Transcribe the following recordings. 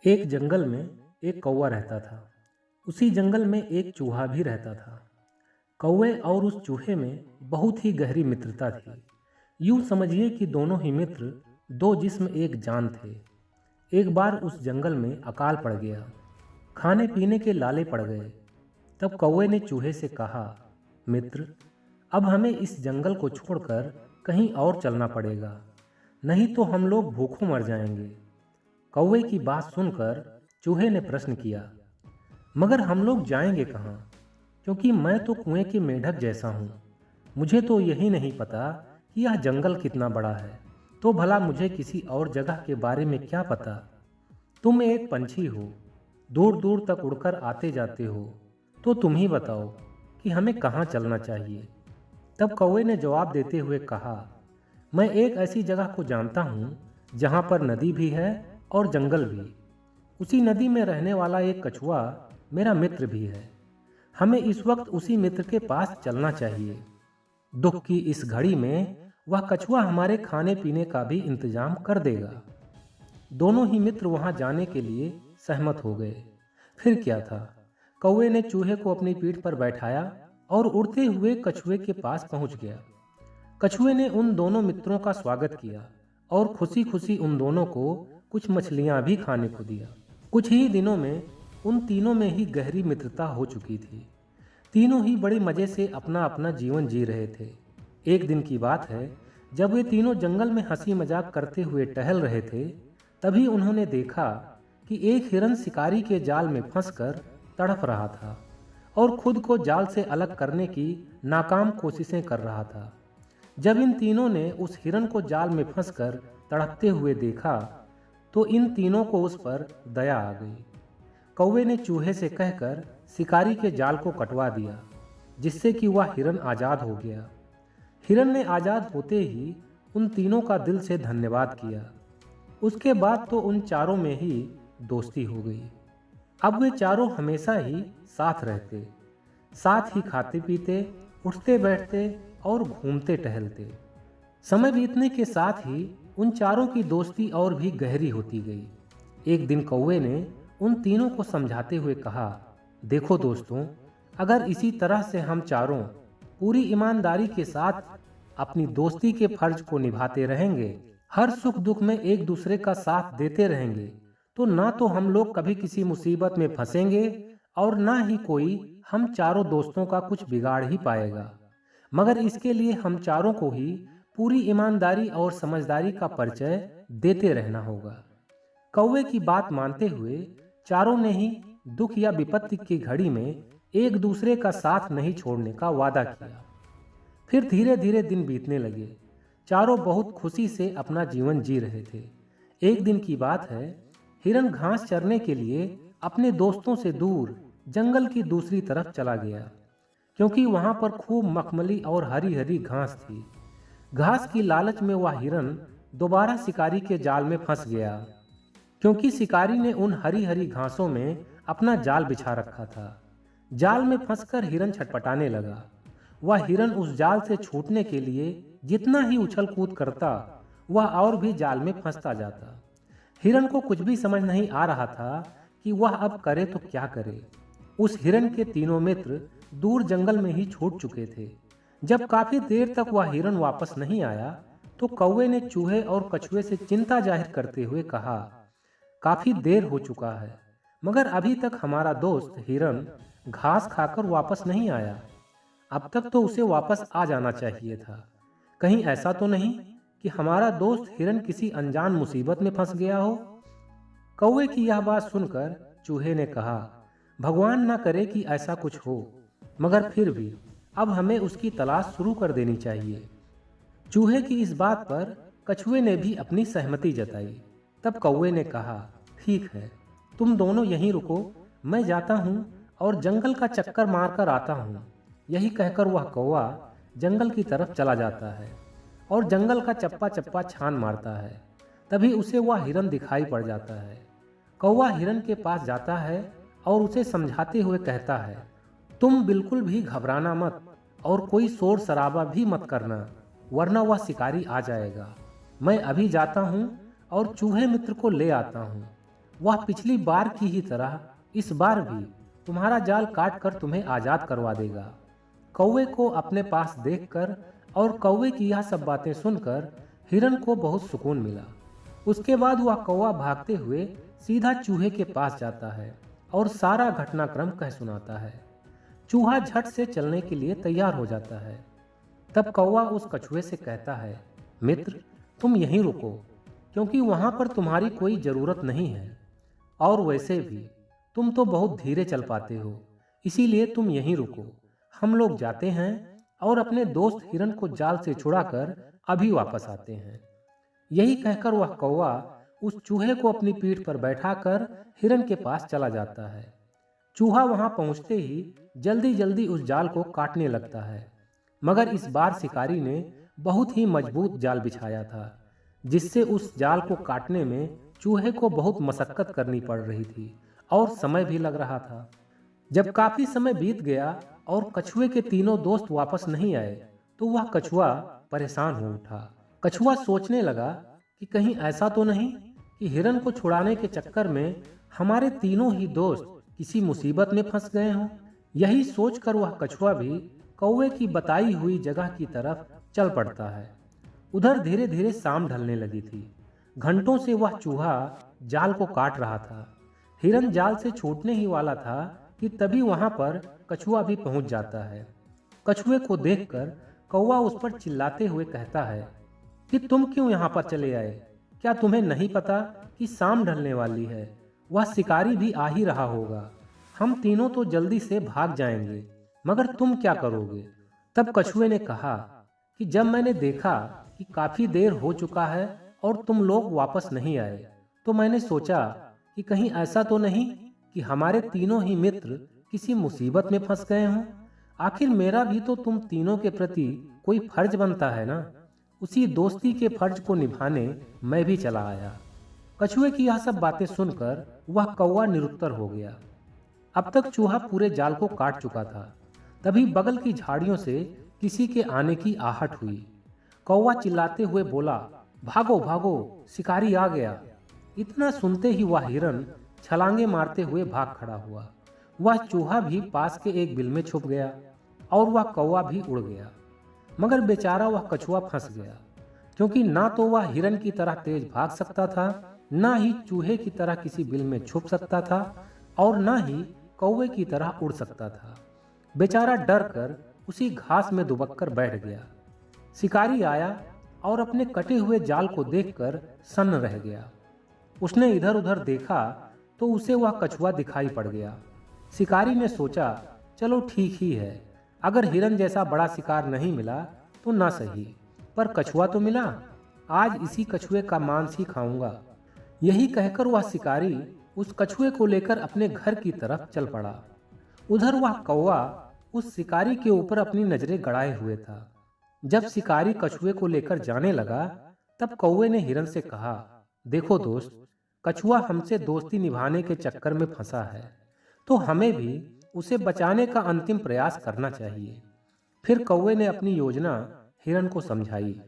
एक जंगल में एक कौवा रहता था। उसी जंगल में एक चूहा भी रहता था। कौवे और उस चूहे में बहुत ही गहरी मित्रता थी। यूं समझिए कि दोनों ही मित्र, दो जिस्म एक जान थे। एक बार उस जंगल में अकाल पड़ गया। खाने पीने के लाले पड़ गए। तब कौवे ने चूहे से कहा, मित्र, अब हमें इस जंगल को छोड़कर कहीं और चलना पड़ेगा, नहीं तो हम लोग भूखों मर जाएंगे। कौवे की बात सुनकर चूहे ने प्रश्न किया, मगर हम लोग जाएंगे कहाँ? क्योंकि मैं तो कुएं के मेंढक जैसा हूँ। मुझे तो यही नहीं पता कि यह जंगल कितना बड़ा है, तो भला मुझे किसी और जगह के बारे में क्या पता। तुम एक पंछी हो, दूर दूर तक उड़कर आते जाते हो, तो तुम ही बताओ कि हमें कहाँ चलना चाहिए। तब कौवे ने जवाब देते हुए कहा, मैं एक ऐसी जगह को जानता हूँ जहाँ पर नदी भी है और जंगल भी। उसी नदी में रहने वाला एक कछुआ मेरा मित्र भी है। हमें इस वक्त उसी मित्र के पास चलना चाहिए। दुख की इस घड़ी में वह कछुआ हमारे खाने पीने का भी इंतजाम कर देगा। दोनों ही मित्र वहां जाने के लिए सहमत हो गए। फिर क्या था, कौवे ने चूहे को अपनी पीठ पर बैठाया और उड़ते हुए कछुए के पास पहुंच गया। कछुए ने उन दोनों मित्रों का स्वागत किया और खुशी खुशी उन दोनों को कुछ मछलियां भी खाने को दिया। कुछ ही दिनों में उन तीनों में ही गहरी मित्रता हो चुकी थी। तीनों ही बड़े मजे से अपना अपना जीवन जी रहे थे। एक दिन की बात है, जब वे तीनों जंगल में हंसी मजाक करते हुए टहल रहे थे, तभी उन्होंने देखा कि एक हिरन शिकारी के जाल में फंसकर तड़प रहा था और खुद को जाल से अलग करने की नाकाम कोशिशें कर रहा था। जब इन तीनों ने उस हिरन को जाल में फंसकर तड़पते हुए देखा, तो इन तीनों को उस पर दया आ गई। कौवे ने चूहे से कहकर शिकारी के जाल को कटवा दिया, जिससे कि वह हिरन आजाद हो गया। हिरन ने आजाद होते ही उन तीनों का दिल से धन्यवाद किया। उसके बाद तो उन चारों में ही दोस्ती हो गई। अब वे चारों हमेशा ही साथ रहते, साथ ही खाते पीते, उठते बैठते और घूमते टहलते। समय बीतने के साथ ही उन चारों की दोस्ती और भी गहरी होती गई। एक दिन कौवे ने उन तीनों को समझाते हुए कहा, देखो दोस्तों, अगर इसी तरह से हम चारों पूरी ईमानदारी के साथ अपनी दोस्ती के फर्ज को निभाते रहेंगे, हर सुख दुख में एक दूसरे का साथ देते रहेंगे, तो ना तो हम लोग कभी किसी मुसीबत में फंसेंगे और ना ही कोई हम चारों दोस्तों का कुछ बिगाड़ ही पाएगा। मगर इसके लिए हम चारों को ही पूरी ईमानदारी और समझदारी का परिचय देते रहना होगा। कौवे की बात मानते हुए चारों ने ही दुख या विपत्ति की घड़ी में एक दूसरे का साथ नहीं छोड़ने का वादा किया। फिर धीरे धीरे दिन बीतने लगे। चारों बहुत खुशी से अपना जीवन जी रहे थे। एक दिन की बात है, हिरन घास चरने के लिए अपने दोस्तों से दूर जंगल की दूसरी तरफ चला गया, क्योंकि वहां पर खूब मखमली और हरी हरी घास थी। घास की लालच में वह हिरन दोबारा शिकारी के जाल में फंस गया, क्योंकि शिकारी ने उन हरी हरी घासों में अपना जाल बिछा रखा था। जाल में फंसकर हिरन छटपटाने लगा। वह हिरन उस जाल से छूटने के लिए जितना ही उछल कूद करता, वह और भी जाल में फंसता जाता। हिरन को कुछ भी समझ नहीं आ रहा था कि वह अब करे तो क्या करे। उस हिरन के तीनों मित्र दूर जंगल में ही छूट चुके थे। जब काफी देर तक वह हिरन वापस नहीं आया, तो कौवे ने चूहे और कछुए से चिंता जाहिर करते हुए कहा, काफी देर हो चुका है, मगर अभी तक हमारा दोस्त हिरन घास खाकर वापस नहीं आया। अब तक तो उसे वापस आ जाना चाहिए था। कहीं ऐसा तो नहीं कि हमारा दोस्त हिरन किसी अनजान मुसीबत में फंस गया हो। कौवे की यह बात सुनकर चूहे ने कहा, भगवान ना करे कि ऐसा कुछ हो, मगर फिर भी अब हमें उसकी तलाश शुरू कर देनी चाहिए। चूहे की इस बात पर कछुए ने भी अपनी सहमति जताई। तब कौवे ने कहा, ठीक है, तुम दोनों यहीं रुको, मैं जाता हूँ और जंगल का चक्कर मारकर आता हूँ। यही कहकर वह कौवा जंगल की तरफ चला जाता है और जंगल का चप्पा चप्पा छान मारता है। तभी उसे वह हिरन दिखाई पड़ जाता है। कौवा हिरन के पास जाता है और उसे समझाते हुए कहता है, तुम बिल्कुल भी घबराना मत और कोई शोर शराबा भी मत करना, वरना वह शिकारी आ जाएगा। मैं अभी जाता हूँ और चूहे मित्र को ले आता हूँ। वह पिछली बार की ही तरह इस बार भी तुम्हारा जाल काट कर तुम्हें आजाद करवा देगा। कौवे को अपने पास देखकर और कौवे की यह सब बातें सुनकर हिरन को बहुत सुकून मिला। उसके बाद वह कौवा भागते हुए सीधा चूहे के पास जाता है और सारा घटनाक्रम कह सुनाता है। चूहा झट से चलने के लिए तैयार हो जाता है। तब कौवा उस कछुए से कहता है, मित्र, तुम यहीं रुको, क्योंकि वहां पर तुम्हारी कोई जरूरत नहीं है, और वैसे भी तुम तो बहुत धीरे चल पाते हो, इसीलिए तुम यहीं रुको। हम लोग जाते हैं और अपने दोस्त हिरन को जाल से छुड़ाकर अभी वापस आते हैं। यही कहकर वह कौवा उस चूहे को अपनी पीठ पर बैठाकर हिरन के पास चला जाता है। चूहा वहां पहुंचते ही जल्दी जल्दी उस जाल को काटने लगता है, मगर इस बार शिकारी ने बहुत ही मजबूत जाल बिछाया था, जिससे उस जाल को काटने में चूहे को बहुत मशक्कत करनी पड़ रही थी और समय भी लग रहा था। जब काफी समय बीत गया और कछुए के तीनों दोस्त वापस नहीं आए, तो वह कछुआ परेशान हो उठा। कछुआ सोचने लगा कि कहीं ऐसा तो नहीं कि हिरन को छुड़ाने के चक्कर में हमारे तीनों ही दोस्त किसी मुसीबत में फंस गए हों। यही सोचकर वह कछुआ भी कौवे की बताई हुई जगह की तरफ चल पड़ता है। उधर धीरे धीरे शाम ढलने लगी थी। घंटों से वह चूहा जाल को काट रहा था। हिरन जाल से छूटने ही वाला था कि तभी वहां पर कछुआ भी पहुंच जाता है। कछुए को देखकर कौवा उस पर चिल्लाते हुए कहता है कि तुम क्यों यहाँ पर चले आए? क्या तुम्हें नहीं पता कि शाम ढलने वाली है? वह शिकारी भी आ ही रहा होगा। हम तीनों तो जल्दी से भाग जाएंगे, मगर तुम क्या करोगे? तब कछुए ने कहा कि जब मैंने देखा कि काफी देर हो चुका है और तुम लोग वापस नहीं आए, तो मैंने सोचा कि कहीं ऐसा तो नहीं कि हमारे तीनों ही मित्र किसी मुसीबत में फंस गए हों। आखिर मेरा भी तो तुम तीनों के प्रति कोई फर्ज बनता है ना। उसी दोस्ती के फर्ज को निभाने मैं भी चला आया। कछुए की यह सब बातें सुनकर वह कौवा निरुत्तर हो गया। अब तक चूहा पूरे जाल को काट चुका था। तभी बगल की झाड़ियों से किसी के आने की आहट हुई। कौवा चिल्लाते हुए बोला, भागो भागो, शिकारी आ गया। इतना सुनते ही वह हिरन छलांगे मारते हुए भाग खड़ा हुआ। वह चूहा भी पास के एक बिल में छुप गया और वह कौवा भी उड़ गया। मगर बेचारा वह कछुआ फंस गया, क्योंकि ना तो वह हिरन की तरह तेज भाग सकता था, ना ही चूहे की तरह किसी बिल में छुप सकता था, और ना ही कौवे की तरह उड़ सकता था। बेचारा डर कर उसी घास में दुबक कर बैठ गया। शिकारी आया और अपने कटे हुए जाल को देखकर सन्न रह गया। उसने इधर उधर देखा तो उसे वह कछुआ दिखाई पड़ गया। शिकारी ने सोचा, चलो ठीक ही है, अगर हिरन जैसा बड़ा शिकार नहीं मिला तो ना सही, पर कछुआ तो मिला, आज इसी कछुए का मांस ही खाऊंगा। यही कहकर वह शिकारी उस कछुए को लेकर अपने घर की तरफ चल पड़ा। उधर वह कौवा उस शिकारी के ऊपर अपनी नजरें गड़ाए हुए था। जब शिकारी कछुए को लेकर जाने लगा, तब कौवे ने हिरन से कहा, देखो दोस्त, कछुआ हमसे दोस्ती निभाने के चक्कर में फंसा है, तो हमें भी उसे बचाने का अंतिम प्रयास करना चाहिए। फिर कौवे ने अपनी योजना हिरन को समझाई।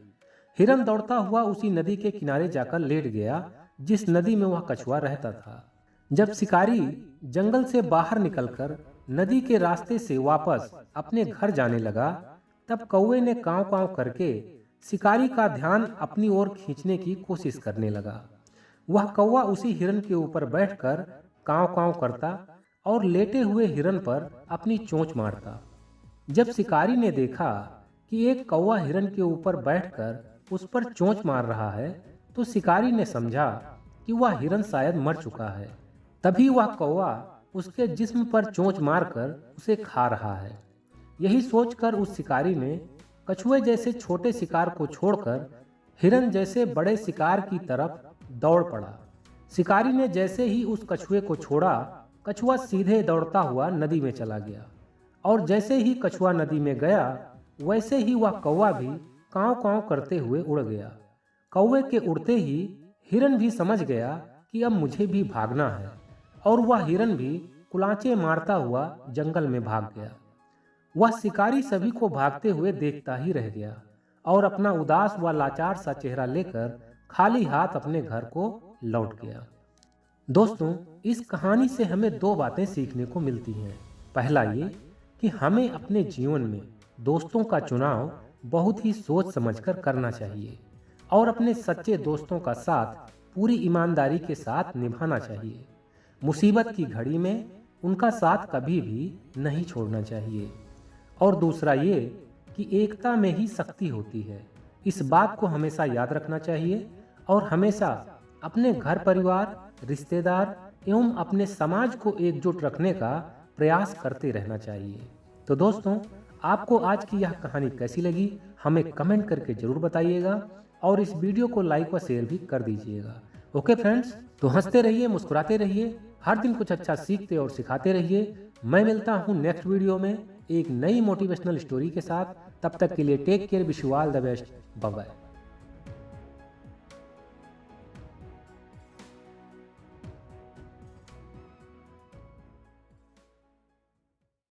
हिरन दौड़ता हुआ उसी नदी के किनारे जाकर लेट गया जिस नदी में वह कछुआ रहता था। जब शिकारी जंगल से बाहर निकलकर नदी के रास्ते से वापस अपने घर जाने लगा, तब कौवे ने कांव कांव करके शिकारी का ध्यान अपनी ओर खींचने की कोशिश करने लगा। वह कौवा उसी हिरन के ऊपर बैठकर कांव कांव करता और लेटे हुए हिरन पर अपनी चोंच मारता। जब शिकारी ने देखा कि एक कौवा हिरन के ऊपर बैठकर उस पर चोंच मार रहा है, तो शिकारी ने समझा कि वह हिरन शायद मर चुका है। तभी वह कौवा उसके जिस्म पर चोंच मारकर उसे खा रहा है। यही सोचकर उस शिकारी ने कछुए जैसे छोटे शिकार को छोड़कर हिरन जैसे बड़े शिकार की तरफ दौड़ पड़ा। शिकारी ने जैसे ही उस कछुए को छोड़ा, कछुआ सीधे दौड़ता हुआ नदी में चला गया, और जैसे ही कछुआ नदी में गया, वैसे ही वह कौवा भी कांव कांव करते हुए उड़ गया। कौवे के उड़ते ही हिरन भी समझ गया कि अब मुझे भी भागना है, और वह हिरन भी कुलांचे मारता हुआ जंगल में भाग गया। वह शिकारी सभी को भागते हुए देखता ही रह गया और अपना उदास व लाचार सा चेहरा लेकर खाली हाथ अपने घर को लौट गया। दोस्तों, इस कहानी से हमें दो बातें सीखने को मिलती हैं। पहला ये कि हमें अपने जीवन में दोस्तों का चुनाव बहुत ही सोच समझकर करना चाहिए और अपने सच्चे दोस्तों का साथ पूरी ईमानदारी के साथ निभाना चाहिए। मुसीबत की घड़ी में उनका साथ कभी भी नहीं छोड़ना चाहिए। और दूसरा ये कि एकता में ही शक्ति होती है। इस बात को हमेशा याद रखना चाहिए और हमेशा अपने घर परिवार, रिश्तेदार एवं अपने समाज को एकजुट रखने का प्रयास करते रहना चाहिए। तो दोस्तों, आपको आज की यह कहानी कैसी लगी हमें कमेंट करके जरूर बताइएगा और इस वीडियो को लाइक व शेयर भी कर दीजिएगा। ओके फ्रेंड्स, तो हंसते रहिए, मुस्कुराते रहिए, हर दिन कुछ अच्छा सीखते और सिखाते रहिए। मैं मिलता हूँ नेक्स्ट वीडियो में एक नई मोटिवेशनल स्टोरी के साथ। तब तक के लिए take care, wish you all the best, bye bye.